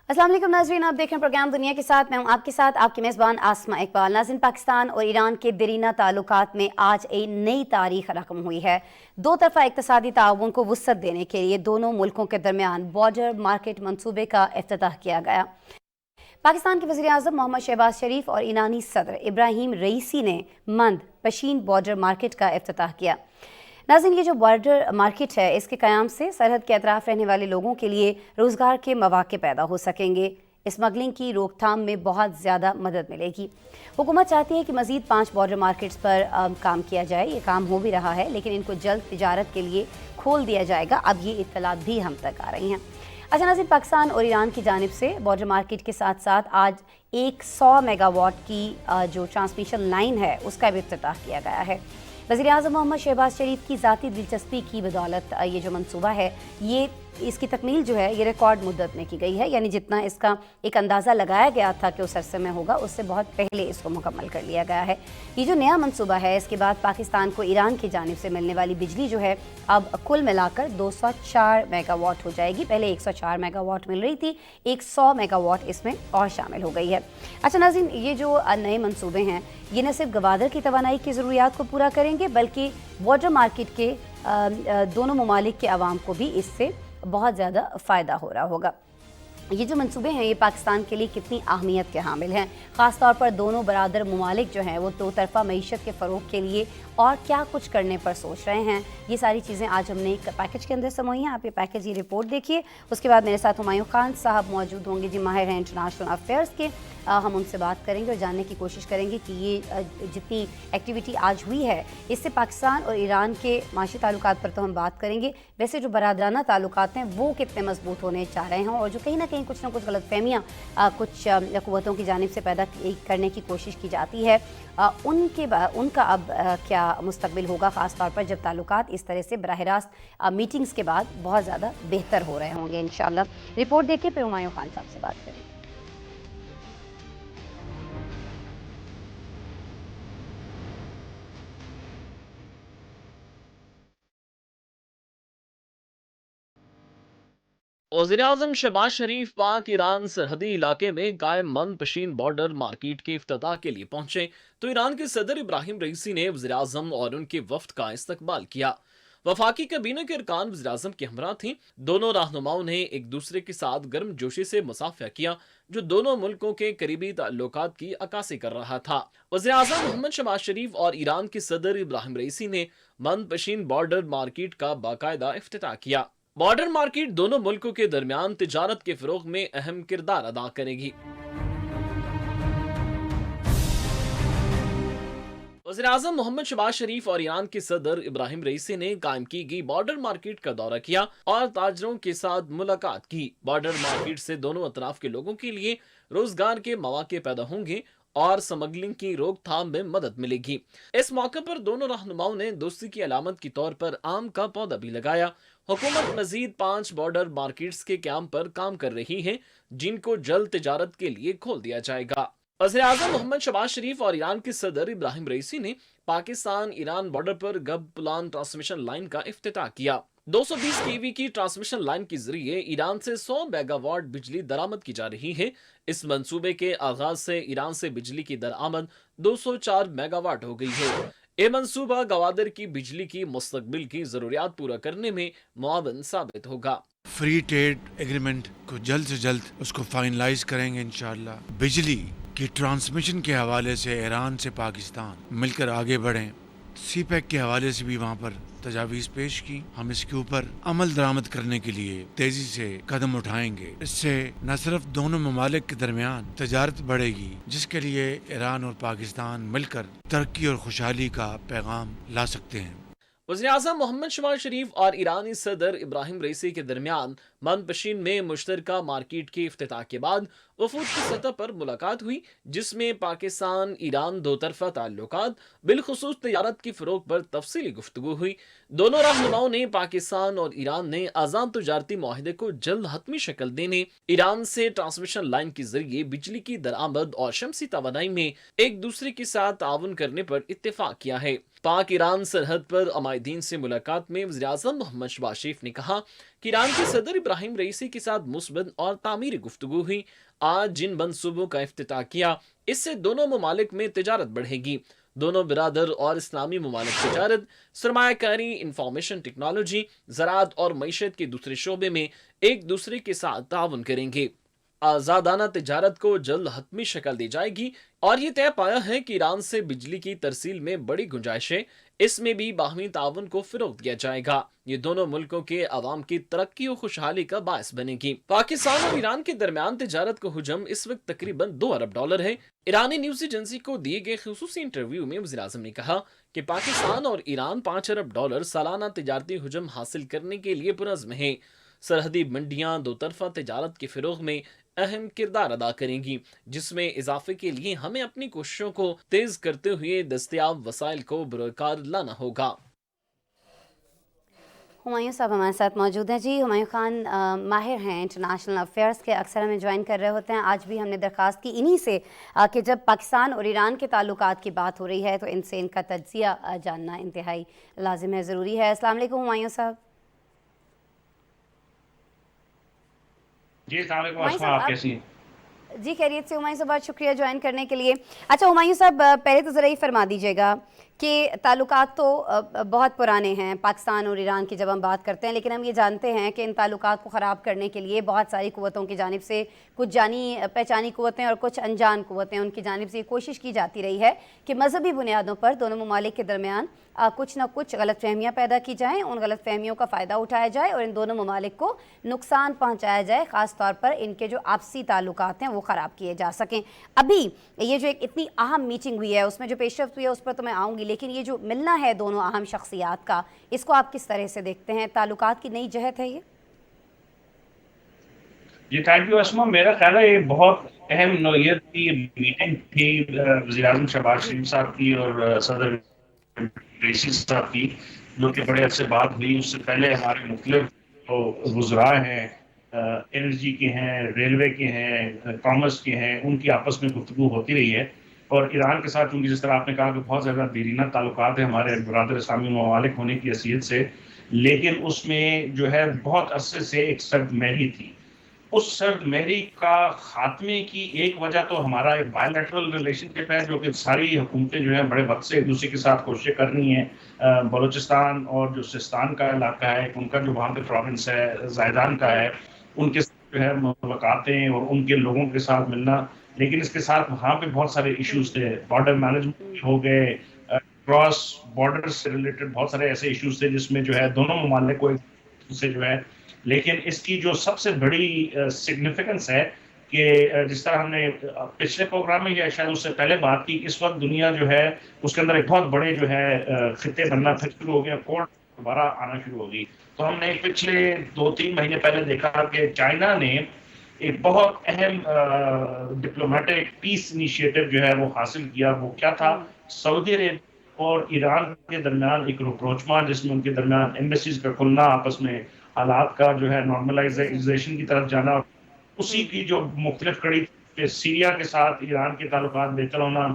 अस्सलाम वालेकुम नाज़रीन, आप देख रहे हैं प्रोग्राम दुनिया के साथ। मैं हूं आपके साथ आपकी मेज़बान आसमा इकबाल। नाज़रीन, पाकिस्तान और ईरान के दरीना ताल्लुकात में आज एक नई तारीख रकम हुई है। दो तरफ़ा इक़्तिसादी ताउन को वुसअत देने के लिए दोनों मुल्कों के दरमियान बॉर्डर मार्केट मंसूबे का इफ्तिताह किया गया। पाकिस्तान के वज़ीर आज़म मोहम्मद शहबाज शरीफ और ईरानी सदर इब्राहिम रईसी ने मंद पशीन बॉर्डर मार्केट का इफ्तिताह किया। नाज़रीन, ये जो बॉर्डर मार्केट है, इसके क़याम से सरहद के अतराफ़ रहने वाले लोगों के लिए रोज़गार के मौक़े पैदा हो सकेंगे। स्मगलिंग की रोकथाम में बहुत ज़्यादा मदद मिलेगी। हुकूमत चाहती है कि मज़ीद 5 बॉर्डर मार्केट्स पर काम किया जाए। ये काम हो भी रहा है, लेकिन इनको जल्द तिजारत के लिए खोल दिया जाएगा। अब ये इत्तलात भी हम तक आ रही हैं। अच्छा नाज़रीन, पाकिस्तान और ईरान की जानिब से बॉर्डर मार्केट के साथ साथ आज 100 मेगावाट की जो ट्रांसमिशन लाइन है, उसका भी इफ्तिताह किया गया है। वज़ीर आज़म मोहम्मद शहबाज शरीफ की ज़ाती दिलचस्पी की बदौलत ये जो मंसूबा है, ये इसकी तकमील जो है ये रिकॉर्ड मुद्दत में की गई है। यानी जितना इसका एक अंदाज़ा लगाया गया था कि उस अरसे में होगा, उससे बहुत पहले इसको मुकम्मल कर लिया गया है। ये जो नया मंसूबा है, इसके बाद पाकिस्तान को ईरान की जानिब से मिलने वाली बिजली जो है अब कुल मिलाकर 204 मेगावाट हो जाएगी। पहले 104 मेगावाट मिल रही थी, 100 मेगावाट इसमें और शामिल हो गई है। अच्छा नाज़रीन, ये जो नए मंसूबे हैं, ये न सिर्फ गवादर की तवानाई की ज़रूरियात को पूरा करेंगे, बल्कि बॉर्डर मार्केट के दोनों ममालिक के अवाम को भी इससे बहुत ज़्यादा फ़ायदा हो रहा होगा। ये जो मंसूबे हैं, ये पाकिस्तान के लिए कितनी अहमियत के हामिल हैं। ख़ास तौर पर दोनों बरादर ममालिक जो हैं वो दो तरफ़ा मईशत के फ़रोग़ के लिए और क्या कुछ करने पर सोच रहे हैं, ये सारी चीज़ें आज हमने एक पैकेज के अंदर समोई हैं। आप ये पैकेज, ये रिपोर्ट देखिए। उसके बाद मेरे साथ हुमायूं खान साहब मौजूद होंगे, जी माहिर हैं इंटरनेशनल अफेयर्स के। हम उनसे बात करेंगे और जानने की कोशिश करेंगे कि ये जितनी एक्टिविटी आज हुई है, इससे पाकिस्तान और ईरान के माशी ताल्लुकात पर तो हम बात करेंगे, वैसे जो बरादराना ताल्लुकात हैं वो कितने मजबूत होने चाह रहे हैं, और जो कहीं ना कहीं कुछ ना कुछ गलतफहमियाँ कुछ क़ुव्वतों की जानिब से पैदा करने की कोशिश की जाती है, उनका अब क्या मुस्तकबिल होगा, ख़ास तौर पर जब ताल्लुकात इस तरह से बराह रास्त मीटिंग्स के बाद बहुत ज़्यादा बेहतर हो रहे होंगे इंशाअल्लाह। रिपोर्ट देखिए, फिर हुमायूं खान साहब से बात करें। वज़ीर-ए-आज़म शहबाज शरीफ पाक ईरान सरहदी इलाके में कायम मनपशीन बॉर्डर मार्केट के इफ्तिताह के लिए पहुंचे तो ईरान के सदर इब्राहिम रईसी ने वज़ीर-ए-आज़म और उनके वफ्द का इस्तकबाल किया। वफाकी काबीना के अरकान वज़ीर-ए-आज़म के हमरा थी। दोनों रहनुमाओं ने एक दूसरे के साथ गर्मजोशी से मुसाफिया किया, जो दोनों मुल्कों के करीबी ताल्लुकात की अक्कासी कर रहा था। वज़ीर-ए-आज़म मोहम्मद शहबाज शरीफ और ईरान के सदर इब्राहिम रईसी ने मनपशीन बॉर्डर मार्केट का बाकायदा इफ्तिताह किया। बॉर्डर मार्केट दोनों मुल्कों के दरमियान तिजारत के फरोग में अहम किरदार अदा करेगी। वज़ीर-ए-आज़म मोहम्मद शहबाज शरीफ और ईरान के सदर इब्राहिम रईसी ने कायम की गई बॉर्डर मार्केट का दौरा किया और ताजरों के साथ मुलाकात की। बॉर्डर मार्केट से दोनों अतराफ के लोगों के लिए रोजगार के मौके पैदा होंगे और स्मगलिंग की रोकथाम में मदद मिलेगी। इस मौके पर दोनों रहनुमाओं ने दोस्ती की अलामत के तौर पर आम का पौधा भी लगाया। हुकूमत मजीद 5 बॉर्डर मार्केट्स के क्याम पर काम कर रही है, जिनको जल्द तिजारत के लिए खोल दिया जाएगा। वज़ीर-ए-आज़म मोहम्मद शहबाज शरीफ और ईरान के सदर इब्राहिम रईसी ने पाकिस्तान ईरान बॉर्डर पर गब पुलान ट्रांसमिशन लाइन का इफ्तिताह किया। 220 केवी की ट्रांसमिशन लाइन के जरिए ईरान से 100 मेगावाट बिजली दरामद की जा रही है। इस मंसूबे के आगाज से ईरान से बिजली की दरामद 204 मेगावाट हो गई है। ये मंसूबा गवादर की बिजली की मुस्तकबिल की जरूरियात पूरा करने में मुआवन साबित होगा। फ्री ट्रेड एग्रीमेंट को जल्द से जल्द उसको फाइनलाइज करेंगे इंशाल्लाह। बिजली की ट्रांसमिशन के हवाले से ईरान से पाकिस्तान मिलकर आगे बढ़ें। सी पैक के हवाले से भी वहाँ पर तजावीज़ पेश की। हम इसके ऊपर अमल दरामद करने के लिए तेजी से कदम उठाएंगे। इससे न सिर्फ दोनों ममालिक के दरमियान तजारत बढ़ेगी, जिसके लिए ईरान और पाकिस्तान मिलकर तरक्की और खुशहाली का पैगाम ला सकते हैं। वज़ीर-ए-आज़म मोहम्मद शहबाज शरीफ और ईरानी सदर इब्राहिम रईसी के दरमियान मनपशीन में मुश्तरका मार्केट के इफ्तिताह के बाद वफूद की सतह पर मुलाकात हुई, जिसमें पाकिस्तान ईरान दो तरफा ताल्लुकात बिलखुसूस तिजारत की फरोग पर तफसीली गुफ्तगू हुई। दोनों रहनुमाओं ने पाकिस्तान और ईरान ने आज़ाद तजारती मुआहदे को जल्द हतमी शक्ल देने, ईरान से ट्रांसमिशन लाइन के जरिए बिजली की दरामद और शमसी तवानाई में एक दूसरे के साथ ताउन करने पर इत्तेफाक किया है। पाक ईरान सरहद पर अमायदीन से मुलाकात में वज़ीर-ए-आज़म मोहम्मद शहबाज शरीफ ने कहा کہ ایران کے صدر ابراہیم رئیسی کے ساتھ مثبت اور تعمیری گفتگو ہوئی. آج جن منصوبوں کا افتتاح کیا اس سے دونوں ممالک میں تجارت بڑھے گی. دونوں برادر اور اسلامی ممالک تجارت، سرمایہ کاری، انفارمیشن ٹیکنالوجی، زراعت اور معیشت کے دوسرے شعبے میں ایک دوسرے کے ساتھ تعاون کریں گے. آزادانہ تجارت کو جلد حتمی شکل دی جائے گی اور یہ طے پایا ہے کہ ایران سے بجلی کی ترسیل میں بڑی گنجائش ہے. اس میں بھی باہمی تعاون کو فروغ دیا جائے گا. یہ دونوں ملکوں کے عوام کی ترقی و خوشحالی کا باعث بنے گی. پاکستان اور ایران کے درمیان تجارت کا حجم اس وقت تقریباً $2 ارب ہے. ایرانی نیوز ایجنسی کو دیے گئے خصوصی انٹرویو میں وزیر اعظم نے کہا کہ پاکستان اور ایران $5 ارب سالانہ تجارتی حجم حاصل کرنے کے لیے پرعزم ہیں. سرحدی منڈیاں دو طرفہ تجارت کے فروغ میں اہم کردار ادا کریں گی، جس میں اضافے کے لیے ہمیں اپنی کوششوں کو تیز کرتے ہوئے دستیاب وسائل کو بروکار لانا ہوگا. ہمایوں صاحب ہمارے ساتھ موجود ہیں. جی ہمایوں خان ماہر ہیں انٹرنیشنل افیئرس کے، اکثر ہمیں جوائن کر رہے ہوتے ہیں. آج بھی ہم نے درخواست کی انہی سے کہ جب پاکستان اور ایران کے تعلقات کی بات ہو رہی ہے تو ان سے ان کا تجزیہ جاننا انتہائی لازم ہے، ضروری ہے. السلام علیکم ہمایوں صاحب. جی السلام علیکم اسما، آپ کیسی ہیں؟ جی خیریت سے. ہمایوں صاحب بہت شکریہ جوائن کرنے کے لیے. اچھا ہمایوں صاحب پہلے تو ذرا یہ فرما دیجیے گا کہ تعلقات تو بہت پرانے ہیں پاکستان اور ایران کی جب ہم بات کرتے ہیں، لیکن ہم یہ جانتے ہیں کہ ان تعلقات کو خراب کرنے کے لیے بہت ساری قوتوں کی جانب سے، کچھ جانی پہچانی قوتیں اور کچھ انجان قوتیں، ان کی جانب سے یہ کوشش کی جاتی رہی ہے کہ مذہبی بنیادوں پر دونوں ممالک کے درمیان کچھ نہ کچھ غلط فہمیاں پیدا کی جائیں، ان غلط فہمیوں کا فائدہ اٹھایا جائے اور ان دونوں ممالک کو نقصان پہنچایا جائے، خاص طور پر ان کے جو آپسی تعلقات ہیں وہ خراب کیے جا سکیں. ابھی یہ جو ایک اتنی اہم میٹنگ ہوئی ہے اس میں جو پیش رفت ہوئی ہے اس پر تو میں آؤں گی، لیکن یہ جو ملنا ہے دونوں اہم شخصیات کا، اس کو آپ کس طرح سے دیکھتے ہیں؟ تعلقات کی نئی جہت ہے یہ؟ جی تھینک یو اسما. میرا خیال ہے یہ بہت اہم نوعیت کی میٹنگ تھی وزیر اعظم شہباز شریف صاحب کی اور صدر رئیسی صاحب کی، جو کہ بڑے عرصے بعد ہوئی. اس سے پہلے ہمارے مختلف وزراء ہیں، انرجی کے ہیں، ریلوے کے ہیں، کامرس کے ہیں، ان کی آپس میں گفتگو ہوتی رہی ہے. اور ایران کے ساتھ چونکہ جس طرح آپ نے کہا کہ بہت زیادہ دیرینہ تعلقات ہیں ہمارے برادر اسلامی ممالک ہونے کی حیثیت سے، لیکن اس میں جو ہے بہت عرصے سے ایک سرد مہری تھی. اس سرد مہری کا خاتمے کی ایک وجہ تو ہمارا ایک بائے لیٹرل ریلیشن شپ ہے، جو کہ ساری حکومتیں جو ہیں بڑے وقت سے ایک دوسرے کے ساتھ کوششیں کر رہی ہیں. بلوچستان اور جو سستان کا علاقہ ہے، ان کا جو وہاں پہ پروونس ہے زائدان کا ہے، ان کے ساتھ جو ہے ملاقاتیں اور ان کے لوگوں کے ساتھ ملنا. لیکن اس کے ساتھ وہاں پہ بہت سارے ایشوز تھے، بارڈر مینجمنٹ ہو گئے، کراس بارڈر سے ریلیٹڈ بہت سارے ایسے ایشوز تھے جس میں جو ہے دونوں ممالک کو ایک سے جو ہے. لیکن اس کی جو سب سے بڑی سگنیفیکنس ہے کہ جس طرح ہم نے پچھلے پروگرام میں یا شاید اس سے پہلے بات کی، اس وقت دنیا جو ہے اس کے اندر ایک بہت بڑے جو ہے خطے بننا پھر شروع ہو گیا، کوڈ دوبارہ آنا شروع ہو گئی. تو ہم نے پچھلے 2-3 مہینے پہلے دیکھا کہ چائنا نے ایک بہت اہم ڈپلومیٹک پیس انیشیٹو جو ہے وہ حاصل کیا. وہ کیا تھا؟ سعودی عرب اور ایران کے درمیان ایک روپروچما، جس میں ان کے درمیان ایمبیسیز کا کھلنا، آپس میں حالات کا جو ہے نارملائزیشن کی طرف جانا. اسی کی جو مختلف کڑی سیریا کے ساتھ ایران کے تعلقات بہتر ہونا،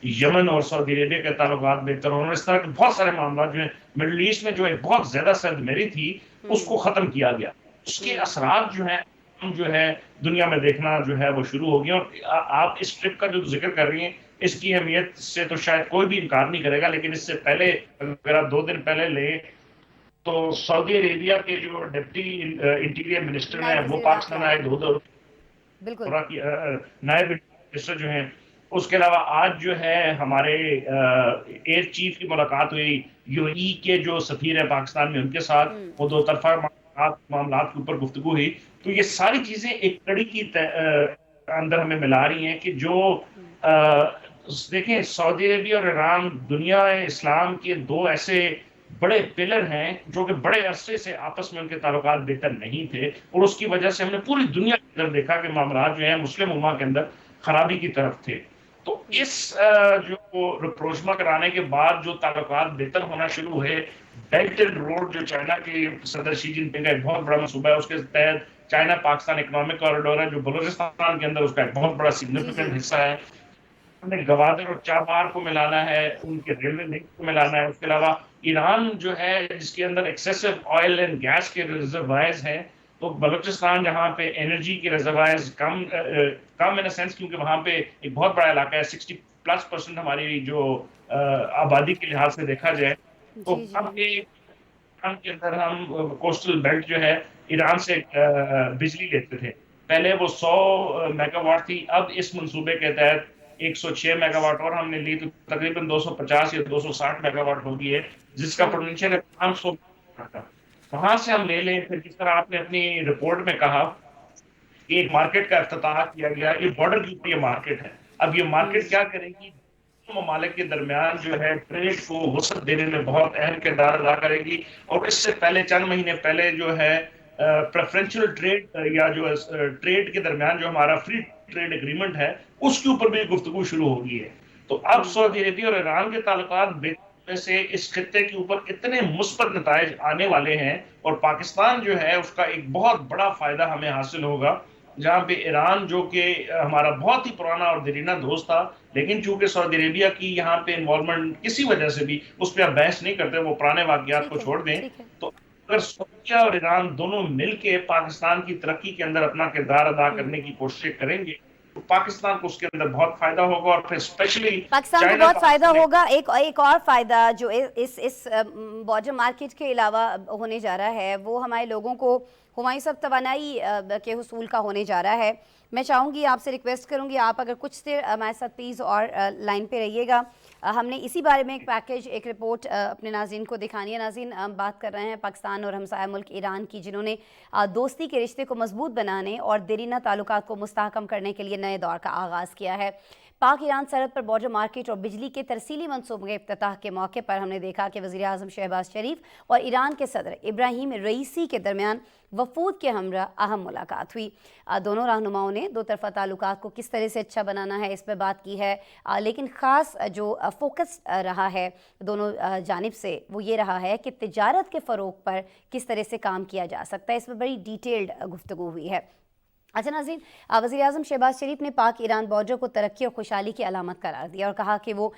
یمن اور سعودی عربیہ کے تعلقات بہتر ہونا، اس طرح کے بہت سارے معاملات جو ہیں مڈل ایسٹ میں جو ایک بہت زیادہ سرد مہری تھی اس کو ختم کیا گیا. اس کے اثرات جو ہے دنیا میں دیکھنا جو ہے وہ شروع ہو گیا. اور آپ اس ٹرپ کا جو ذکر کر رہی ہیں اس کی اہمیت سے تو شاید کوئی بھی انکار نہیں کرے گا، لیکن اس سے پہلے اگر آپ 2 دن پہلے لیں تو سعودی عربیہ کے جو ڈپٹی انٹیریئر منسٹر ہیں وہ پاکستان آئے، نائب منسٹر جو ہیں. اس کے علاوہ آج جو ہے ہمارے ایئر چیف کی ملاقات ہوئی، یو ای کے جو سفیر ہیں پاکستان میں ان کے ساتھ، وہ 2 طرفہ معاملات کے اوپر گفتگو ہوئی. تو یہ ساری چیزیں ایک کڑی کی اندر ہمیں ملا رہی ہیں کہ جو دیکھیں سعودی عربیہ اور ایران دنیا اسلام کے 2 ایسے بڑے پلر ہیں جو کہ بڑے عرصے سے آپس میں ان کے تعلقات بہتر نہیں تھے، اور اس کی وجہ سے ہم نے پوری دنیا کے اندر دیکھا کہ معاملات جو ہیں مسلم امہ کے اندر خرابی کی طرف تھے. تو اس جو رپروچما کرانے کے بعد جو تعلقات بہتر ہونا شروع ہوئے، بیلٹ اینڈ روڈ جو چائنا کے صدر شی جن پنگ کا ایک بہت بڑا منصوبہ ہے، اس کے تحت چائنا پاکستان اکنامک کوریڈور ہے جو بلوچستان کے اندر اس کا ایک بہت بڑا سگنیفیکنٹ حصہ ہے. ہم نے گوادر اور چابہار کو ملانا ہے، ان کے ریلوے لنک کو ملانا ہے. اس کے علاوہ ایران جو ہے جس کے اندر ایکسیسو آئل اینڈ گیس کے ریزروائرز ہیں، تو بلوچستان جہاں پہ انرجی کے ریزروائرز کم ان سینس، کیونکہ وہاں پہ ایک بہت بڑا علاقہ ہے، 60+% ہماری جو آبادی کے لحاظ سے دیکھا جائے، تو اب ایران کے اندر ہم کوسٹل بیلٹ جو ہے ایران سے بجلی لیتے تھے، پہلے وہ 100 میگا واٹ تھی، اب اس منصوبے کے تحت 106 میگا واٹ اور ہم نے لی، تو تقریباً 250 یا 260 میگا واٹ ہو گئی ہے، جس کا پوٹینشیل ہے 500 کا، وہاں سے ہم لے لیں۔ پھر جس طرح آپ نے اپنی رپورٹ میں کہا کہ ایک مارکیٹ کا افتتاح کیا گیا، یہ بارڈر کے اوپر یہ مارکیٹ ہے، اب یہ مارکیٹ کیا کرے گی؟ ممالک کے درمیان جو ہے ٹریڈ کو وسعت دینے میں بہت اہم کردار ادا کرے گی، اور اس سے پہلے چند مہینے پہلے جو ہے پریفرنشل ٹریڈ یا جو ٹریڈ کے درمیان جو ہمارا فری ٹریڈ اگریمنٹ ہے اس کے اوپر بھی گفتگو شروع ہو گئی ہے۔ تو اب سعودی عربیہ اور ایران کے تعلقات میں سے اس خطے کے اوپر اتنے مثبت نتائج آنے والے ہیں، اور پاکستان جو ہے اس کا ایک بہت بڑا فائدہ ہمیں حاصل ہوگا، جہاں پہ ایران جو کہ ہمارا بہت ہی پرانا اور دیرینہ دوست تھا، لیکن چونکہ سعودی عربیہ کی یہاں پہ انوالومنٹ کسی وجہ سے بھی، اس پہ آپ بحث نہیں کرتے، وہ پرانے واقعات کو چھوڑ دیں، تو اگر سعودیہ اور ایران دونوں مل کے پاکستان کی ترقی کے اندر اپنا کردار ادا کرنے کی کوششیں کریں گے تو پاکستان کو اس کے اندر بہت فائدہ ہوگا، اور پھر اسپیشلی پاکستان کو بہت فائدہ ہوگا۔ ایک اور فائدہ جو اس بارڈر مارکیٹ کے علاوہ ہونے جا رہا ہے وہ ہمارے لوگوں کو ہماری سب توانائی کے حصول کا ہونے جا رہا ہے۔ میں چاہوں گی، آپ سے ریکویسٹ کروں گی، آپ اگر کچھ دیر ہمارے ساتھ پلیز اور لائن پہ رہیے گا، ہم نے اسی بارے میں ایک پیکیج، ایک رپورٹ اپنے ناظرین کو دکھانی ہے۔ ناظرین، بات کر رہے ہیں پاکستان اور ہمسایہ ملک ایران کی، جنہوں نے دوستی کے رشتے کو مضبوط بنانے اور دیرینہ تعلقات کو مستحکم کرنے کے لیے نئے دور کا آغاز کیا ہے۔ پاک ایران سرحد پر بارڈر مارکیٹ اور بجلی کے ترسیلی منصوبوں کے افتتاح کے موقع پر ہم نے دیکھا کہ وزیر اعظم شہباز شریف اور ایران کے صدر ابراہیم رئیسی کے درمیان وفود کے ہمراہ اہم ملاقات ہوئی۔ دونوں رہنماؤں نے دو طرفہ تعلقات کو کس طرح سے اچھا بنانا ہے اس پہ بات کی ہے، لیکن خاص جو فوکس رہا ہے دونوں جانب سے وہ یہ رہا ہے کہ تجارت کے فروغ پر کس طرح سے کام کیا جا سکتا ہے، اس پہ بڑی ڈیٹیلڈ گفتگو ہوئی ہے۔ اچھا ناظرین، وزیر اعظم شہباز شریف نے پاک ایران بارڈر کو ترقی اور خوشحالی کی علامت قرار دیا اور کہا کہ وہ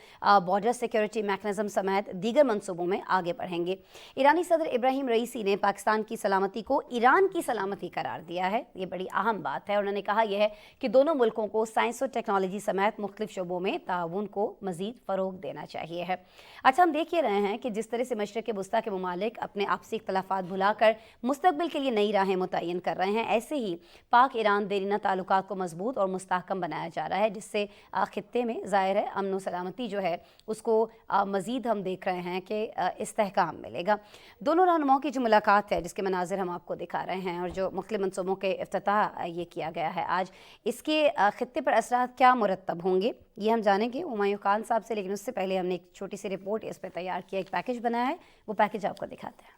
بارڈر سیکیورٹی میکنزم سمیت دیگر منصوبوں میں آگے بڑھیں گے۔ ایرانی صدر ابراہیم رئیسی نے پاکستان کی سلامتی کو ایران کی سلامتی قرار دیا ہے، یہ بڑی اہم بات ہے۔ انہوں نے کہا یہ ہے کہ دونوں ملکوں کو سائنس اور ٹیکنالوجی سمیت مختلف شعبوں میں تعاون کو مزید فروغ دینا چاہیے ہے۔ اچھا، ہم دیکھ یہ رہے ہیں کہ جس طرح سے مشرق وسطیٰ کے ممالک اپنے آپسی اختلافات بھلا کر مستقبل کے لیے نئی راہیں متعین کر رہے ہیں، ایسے ہی پاک ایران دیرینہ تعلقات کو مضبوط اور مستحکم بنایا جا رہا ہے، جس سے خطے میں ظاہر ہے امن و سلامتی جو ہے اس کو مزید ہم دیکھ رہے ہیں کہ استحکام ملے گا۔ دونوں رہنماؤں کی جو ملاقات ہے جس کے مناظر ہم آپ کو دکھا رہے ہیں اور جو مختلف منصوبوں کے افتتاح یہ کیا گیا ہے آج، اس کے خطے پر اثرات کیا مرتب ہوں گے یہ ہم جانیں گے ہمایوں خان صاحب سے، لیکن اس سے پہلے ہم نے ایک چھوٹی سی رپورٹ اس پہ تیار کیا، ایک پیکیج بنایا ہے، وہ پیکیج آپ کو دکھاتے ہیں۔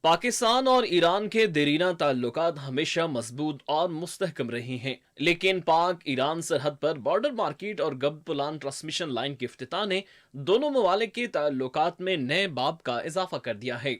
پاکستان اور ایران کے دیرینہ تعلقات ہمیشہ مضبوط اور مستحکم رہے ہیں، لیکن پاک ایران سرحد پر بارڈر مارکیٹ اور گب پلان ٹرانسمیشن لائن کے افتتاح نے دونوں ممالک کے تعلقات میں نئے باب کا اضافہ کر دیا ہے۔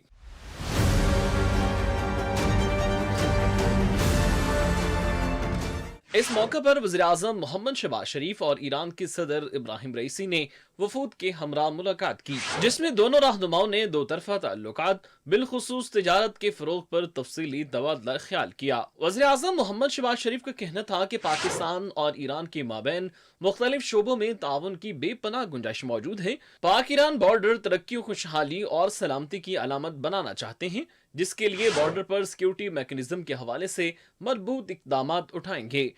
اس موقع پر وزیر اعظم محمد شہباز شریف اور ایران کے صدر ابراہیم رئیسی نے وفود کے ہمراہ ملاقات کی، جس میں دونوں رہنماؤں نے دو طرفہ تعلقات بالخصوص تجارت کے فروغ پر تفصیلی تبادلہ خیال کیا۔ وزیر اعظم محمد شہباز شریف کا کہنا تھا کہ پاکستان اور ایران کے مابین مختلف شعبوں میں تعاون کی بے پناہ گنجائش موجود ہے۔ پاک ایران بارڈر ترقی و خوشحالی اور سلامتی کی علامت بنانا چاہتے ہیں، جس کے لیے بارڈر پر سیکیورٹی میکنزم کے حوالے سے مربوط اقدامات اٹھائیں گے۔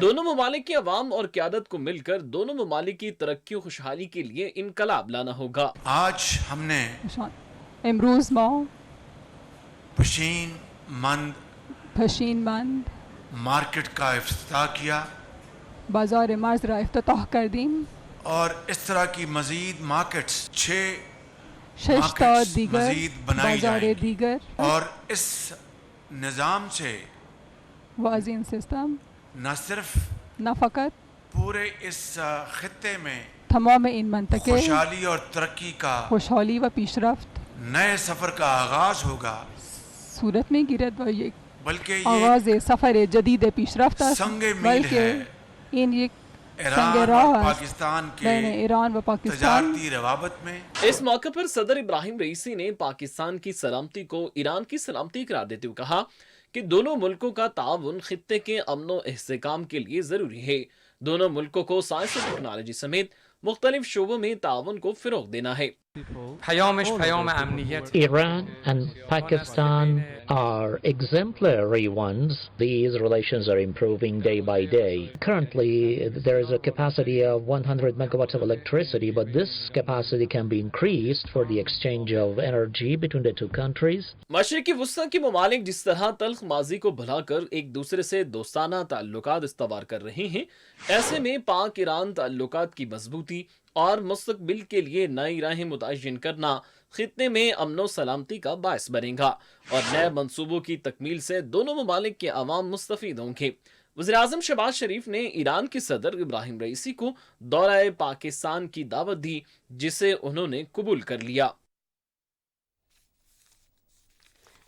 دونوں ممالک کی عوام اور قیادت کو مل کر دونوں ممالک کی ترقی و خوشحالی کے لیے انقلاب لانا ہوگا۔ آج ہم نے امروز ما پشین مند مارکیٹ کا افتتاح کیا، بازار مرز را افتتاح کردیم اور اس طرح کی مزید مارکیٹس 6 تا دیگر مزید بنائی بازار جائیں گی، دیگر اور اس نظام سے وازین سسٹم نہ صرف نہ فقط پورے اس خطے میں تمام ان منطقے خوشحالی اور ترقی کا خوشحالی و پیشرفت نئے سفر کا آغاز ہوگا، صورت میں گرد و یک बल्कि ये آغاز سفر جدید پیشرفت است संग मील है بلکہ این یک سنگ ईरान راہ और است पाकिस्तान के بین ایران و پاکستان. तजारती रवाबत में. इस मौके पर सदर इब्राहिम रईसी ने पाकिस्तान की सलामती को ईरान की सलामती करार देते हुए कहा कि दोनों मुल्कों का ताउन खित्ते के अमन व इस्तेहकाम के लिए जरूरी है। दोनों मुल्कों को साइंस और टेक्नोलॉजी समेत मुख्तलिफ शोबों में ताउन को फिरोग देना है। پیامش پیام امنیت. Iran and Pakistan are exemplary ones. These relations are improving day by day. Currently, there is a capacity of 100 megawatts of electricity, but this capacity can be increased for the exchange of energy between the two countries. मशरिकी वुस्ता के ममालिक जिस तरह तल्ख माजी को भुलाकर एक दूसरे से दोस्ताना ताल्लुकात इस्तवार कर रहे हैं, ऐसे में पाक ईरान ताल्लुकात की मजबूती और मुस्तकबिल के लिए नई राहें मुतय्यन करना खित्ते में अमन व सलामती का बायस बनेगा और नए मंसूबों की तकमील से दोनों ममालिक के अवाम मुस्तफीद होंगे। वज़ीर-ए-आज़म शहबाज शरीफ ने ईरान के सदर इब्राहिम रईसी को दौरा पाकिस्तान की दावत दी, जिसे उन्होंने कबूल कर लिया।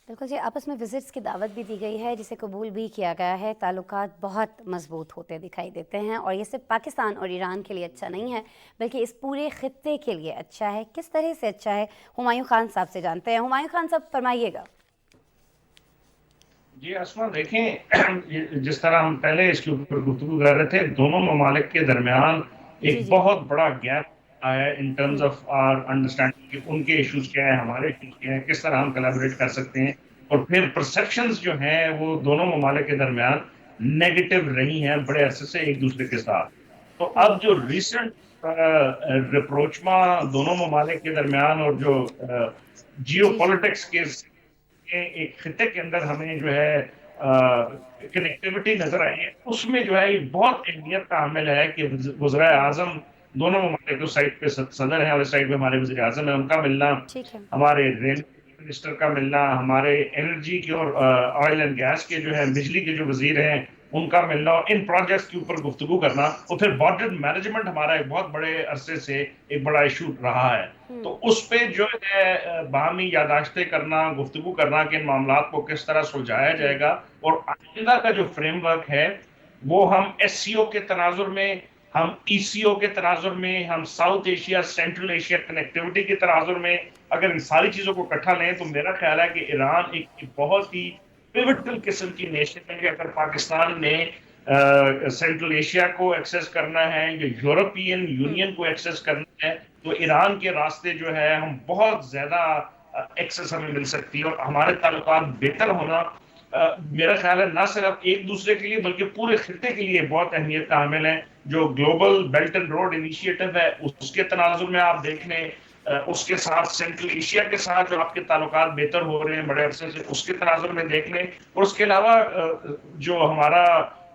बिल्कुल जी, आपस में विजिट्स की दावत भी दी गई है, जिसे कबूल भी किया गया है। ताल्लुकात बहुत मजबूत होते दिखाई देते हैं और ये सिर्फ पाकिस्तान और ईरान के लिए अच्छा नहीं है, बल्कि इस पूरे खित्ते के लिए अच्छा है। किस तरह से अच्छा है, हुमायूं खान साहब से जानते हैं। हुमायूं खान साहब फरमाइएगा। जी आसमा, देखें जिस तरह हम पहले इसके ऊपर गुफ्तगू कर रहे थे, दोनों ममालिक के दरमियान एक बहुत बड़ा गैप आया in terms of our understanding कि उनके इश्यूज क्या है, हमारे इश्यूज क्या है, किस तरह हम कोलैबोरेट कर सकते हैं। और फिर परसेप्शंस जो हैं वो दोनों ममालिक के दरमियान नेगेटिव रही हैं बड़े अरसे से एक दूसरे के साथ। तो अब जो रिसेंट रिप्रोचमा दोनों ममालिक के दरमियान और जो जियो पॉलिटिक्स के एक खिते के अंदर हमें जो है कनेक्टिविटी नजर आई है, उसमें जो है ये बहुत अहमियत का हामिल है कि वज़ीर-ए-आज़म दोनों ममालिक, उस साइड पे सदर हैं और इस साइड पे हमारे वज़ीर-ए-आज़म है, उनका मिलना, हमारे रेल मिनिस्टर का मिलना, हमारे एनर्जी के और ऑयल एंड गैस के जो है बिजली के जो वजीर हैं उनका मिलना और इन प्रोजेक्ट्स के ऊपर गुफ्तगू करना। और फिर बॉर्डर मैनेजमेंट हमारा एक बहुत बड़े अरसे से एक बड़ा इशू रहा है, तो उस पे जो है बाहमी यादाश्तें करना, गुफ्तगू करना कि इन मामलात को किस तरह सुलझाया जाएगा और आइंदा का जो फ्रेमवर्क है वो हम SCO के तनाजुर में, हम ECO के तनाजुर में, हम south Asia central Asia connectivity के तनाजुर में अगर इन सारी चीज़ों को इकट्ठा लें तो मेरा ख्याल है कि ईरान एक बहुत ही पिवटल किस्म की नेशन है कि अगर पाकिस्तान ने सेंट्रल एशिया को एक्सेस करना है या यूरोपियन यूनियन को एक्सेस करना है तो ईरान के रास्ते जो है हम बहुत ज़्यादा एक्सेस हमें मिल सकती है और हमारे ताल्लुकात बेहतर होना मेरा ख्याल है ना सिर्फ एक दूसरे के लिए बल्कि पूरे खित्ते के लिए बहुत अहमियत का हामिल है। जो global belt and road initiative है उसके तनाजुर में आप देख लें, उसके साथ सेंट्रल एशिया के साथ जो आपके ताल्लुकात बेहतर हो रहे हैं बड़े अरसे से, उसके तनाजुर में देख लें। और उसके अलावा जो हमारा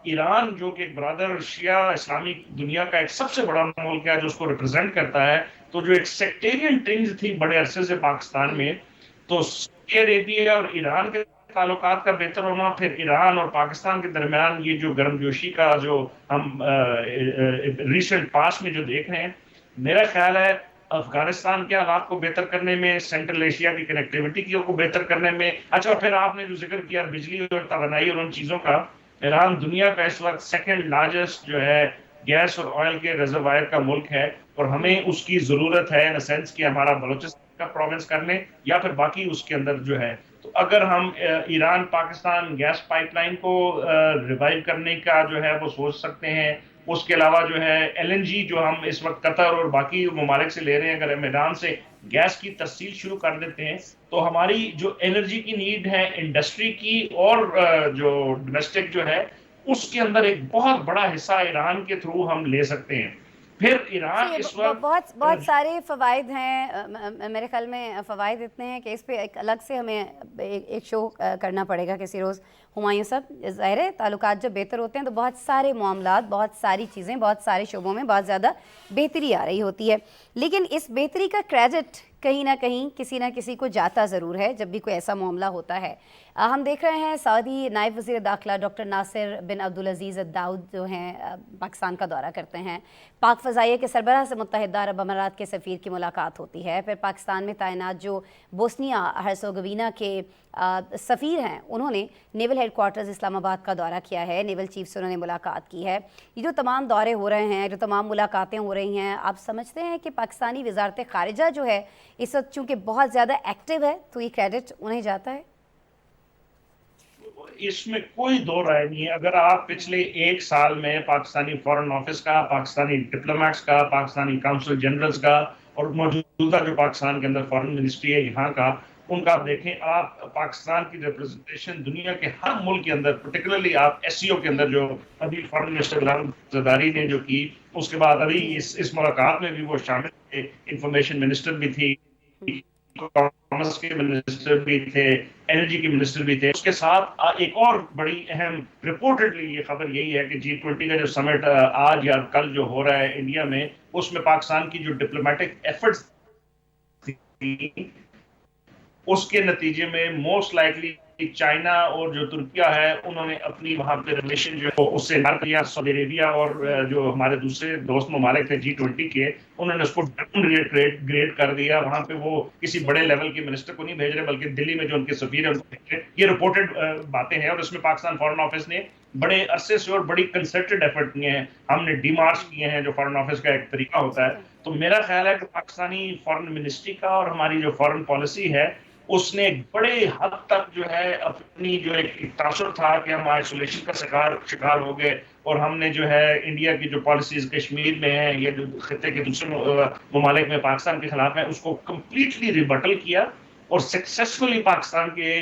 ईरान जो कि एक ब्रदर शिया इस्लामिक दुनिया का एक सबसे बड़ा मुल्क है जो उसको रिप्रेजेंट करता है, तो जो एक सेक्टेरियन टिंज थी बड़े अरसे से पाकिस्तान में, तो सऊदी अरेबिया और ईरान के ताल्लुकात का बेहतर होना, फिर ईरान और पाकिस्तान के दरमियान ये जो गर्मजोशी का जो हम रिसेंट पास में जो देख रहे हैं, मेरा ख्याल है अफगानिस्तान के हालात को बेहतर करने में, सेंट्रल एशिया की कनेक्टिविटी को बेहतर करने में। अच्छा, फिर आपने जो जिक्र किया बिजली और तवानाई और उन चीज़ों का, ईरान दुनिया का इस वक्त सेकेंड लार्जेस्ट जो है गैस और ऑयल के रिजर्वायर का मुल्क है और हमें उसकी ज़रूरत है इन सेंस कि हमारा बलूचिस्तान का प्रोविंस कर लें या फिर बाकी उसके अंदर जो है। तो अगर हम ईरान पाकिस्तान गैस पाइपलाइन को रिवाइव करने का जो है वो सोच सकते हैं। उसके अलावा जो है LNG जो हम इस वक्त कतर और बाकी ममालिक से ले रहे हैं, अगर हम ईरान से गैस की तस्सील शुरू कर देते हैं तो हमारी जो एनर्जी की नीड है इंडस्ट्री की और जो डोमेस्टिक जो है उसके अंदर एक बहुत बड़ा हिस्सा ईरान के थ्रू हम ले सकते हैं। फिर ईरान इस वक्त बहुत सारे फ़वाइद हैं, मेरे ख्याल में फ़वाइद इतने हैं कि इस पे एक अलग से हमें एक शो करना पड़ेगा किसी रोज़। हुमायूं साहब, ज़ाहिर है ताल्लुकात जब बेहतर होते हैं तो बहुत सारे मामलात, बहुत सारी चीज़ें, बहुत सारे शोबों में बहुत ज़्यादा बेहतरी आ रही होती है, लेकिन इस बेहतरी का क्रेडिट कहीं ना कहीं किसी ना किसी को जाता ज़रूर है जब भी कोई ऐसा मामला होता है। हम देख रहे हैं सऊदी नायब वज़ीर दाखिला डॉक्टर नासिर बिन अब्दुल अज़ीज़ अल दाऊद जो हैं पाकिस्तान का दौरा करते हैं, पाक फ़ज़ाइया के सरबराह से मुत्तहिदा अरब अमारात के सफ़ीर की मुलाकात होती है, फिर पाकिस्तान में तैनात जो बोस्निया हर्ज़ोगोविना के सफ़ीर हैं उन्होंने नेवल हेडक्वार्टर्स इस्लामाबाद का दौरा किया है, नेवल चीफ से उन्होंने मुलाकात की है। ये जो तमाम दौरे हो रहे हैं, जो तमाम मुलाकातें हो रही हैं, आप समझते हैं कि पाकिस्तानी वज़ारत ख़ारिजा जो है इस वक्त चूँकि बहुत ज़्यादा एक्टिव है तो ये क्रेडिट उन्हें जाता है? इसमें कोई दो राय नहीं है। अगर आप पिछले एक साल में पाकिस्तानी फॉरेन ऑफिस का, पाकिस्तानी डिप्लोमेट्स का, पाकिस्तानी काउंसिल जनरल्स का और मौजूदा जो पाकिस्तान के अंदर फॉरेन मिनिस्ट्री है यहाँ का, उनका आप देखें, आप पाकिस्तान की रिप्रेजेंटेशन दुनिया के हर मुल्क के अंदर, पर्टिकुलरली आप एससीओ के अंदर जो अभी फॉरेन मिनिस्टर गुलाम ज़रदारी ने जो की, उसके बाद अभी इस मुलाकात में भी वो शामिल थे, इंफॉर्मेशन मिनिस्टर भी थी, कॉमर्स के मिनिस्टर भी थे, एनर्जी के मिनिस्टर भी थे। उसके साथ एक और बड़ी अहम रिपोर्टेडली ये खबर यही है कि G20 का जो समिट आज या कल जो हो रहा है इंडिया में, उसमें पाकिस्तान की जो डिप्लोमेटिक एफर्ट्स थी उसके नतीजे में मोस्ट लाइकली चाइना और जो तुर्किया है उन्होंने अपनी वहां पे रिलेशन जो है उससे किया। सऊदी अरेबिया और जो हमारे दूसरे दोस्त ममालिक थे G20 के, उन्होंने उसको ग्रेड कर दिया। वहां पे वो किसी बड़े लेवल के मिनिस्टर को नहीं भेज रहे बल्कि दिल्ली में जो उनके सफीर है उनको भेज रहे। ये रिपोर्टेड बातें हैं और इसमें पाकिस्तान फॉरेन ऑफिस ने बड़े अरसे से और बड़ी कंसर्टेड एफर्ट किए हैं। हमने डीमार्च किए हैं जो फॉरेन ऑफिस का एक तरीका होता है। तो मेरा ख्याल है कि पाकिस्तानी फॉरेन मिनिस्ट्री का और हमारी जो फॉरेन पॉलिसी है उसने बड़े हद तक जो है अपनी जो एक तासुर था कि हम आइसोलेशन का शिकार हो गए और हमने जो है इंडिया की जो पॉलिसीज कश्मीर में है, ये जो खित्ते के दूसरे ममालिक में पाकिस्तान के खिलाफ है, उसको कम्प्लीटली रिबटल किया और सक्सेसफुली पाकिस्तान के